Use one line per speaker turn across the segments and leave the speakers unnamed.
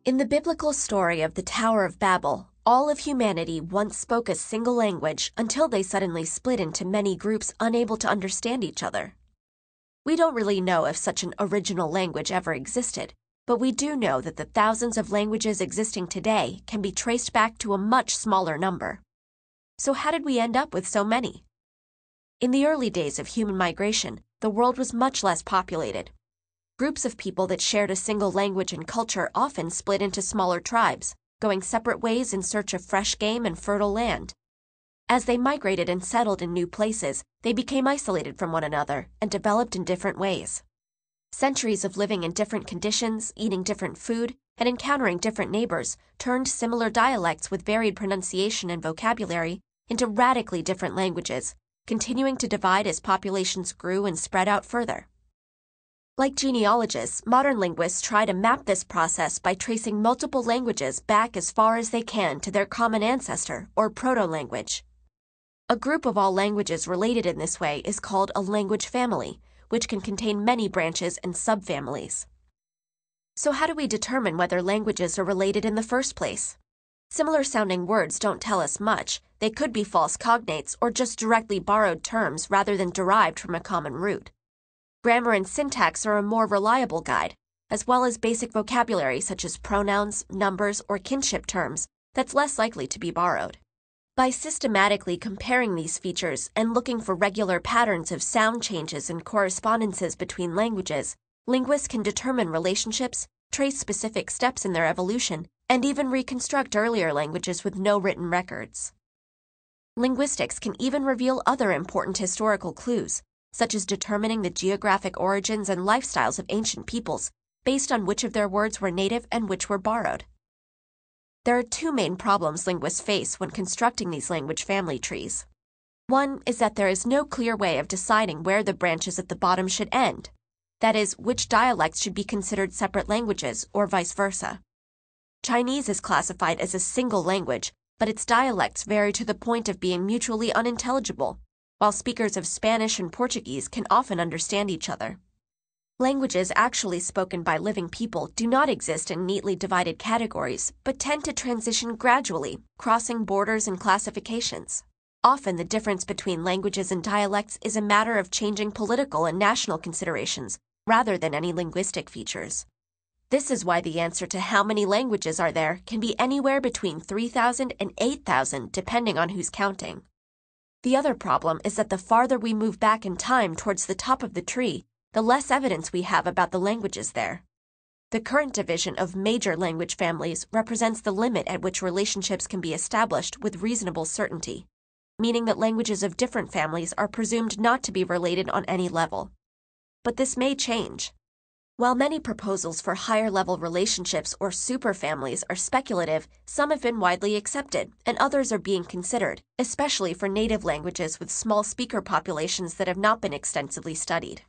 In the biblical story of the Tower of Babel, all of humanity once spoke a single language until they suddenly split into many groups unable to understand each other. We don't really know if such an original language ever existed, but we do know that the thousands of languages existing today can be traced back to a much smaller number. So how did we end up with so many? In the early days of human migration, the world was much less populated. Groups of people that shared a single language and culture often split into smaller tribes, going separate ways in search of fresh game and fertile land. As they migrated and settled in new places, they became isolated from one another and developed in different ways. Centuries of living in different conditions, eating different food, and encountering different neighbors turned similar dialects with varied pronunciation and vocabulary into radically different languages, continuing to divide as populations grew and spread out further. Like genealogists, modern linguists try to map this process by tracing multiple languages back as far as they can to their common ancestor, or proto-language. A group of all languages related in this way is called a language family, which can contain many branches and subfamilies. So how do we determine whether languages are related in the first place? Similar-sounding words don't tell us much. They could be false cognates or just directly borrowed terms rather than derived from a common root. Grammar and syntax are a more reliable guide, as well as basic vocabulary such as pronouns, numbers, or kinship terms that's less likely to be borrowed. By systematically comparing these features and looking for regular patterns of sound changes and correspondences between languages, linguists can determine relationships, trace specific steps in their evolution, and even reconstruct earlier languages with no written records. Linguistics can even reveal other important historical clues, such as determining the geographic origins and lifestyles of ancient peoples based on which of their words were native and which were borrowed. There are two main problems linguists face when constructing these language family trees. One is that there is no clear way of deciding where the branches at the bottom should end, that is, which dialects should be considered separate languages or vice versa. Chinese is classified as a single language, but its dialects vary to the point of being mutually unintelligible, while speakers of Spanish and Portuguese can often understand each other. Languages actually spoken by living people do not exist in neatly divided categories, but tend to transition gradually, crossing borders and classifications. Often the difference between languages and dialects is a matter of changing political and national considerations, rather than any linguistic features. This is why the answer to how many languages are there can be anywhere between 3,000 and 8,000 depending on who's counting. The other problem is that the farther we move back in time towards the top of the tree, the less evidence we have about the languages there. The current division of major language families represents the limit at which relationships can be established with reasonable certainty, meaning that languages of different families are presumed not to be related on any level. But this may change. While many proposals for higher-level relationships or superfamilies are speculative, some have been widely accepted, and others are being considered, especially for native languages with small speaker populations that have not been extensively studied.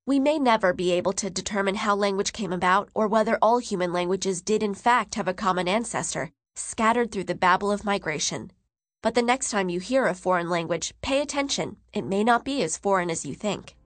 We may never be able to determine how language came about or whether all human languages did in fact have a common ancestor, scattered through the babble of migration. But the next time you hear a foreign language, pay attention. It may not be as foreign as you think.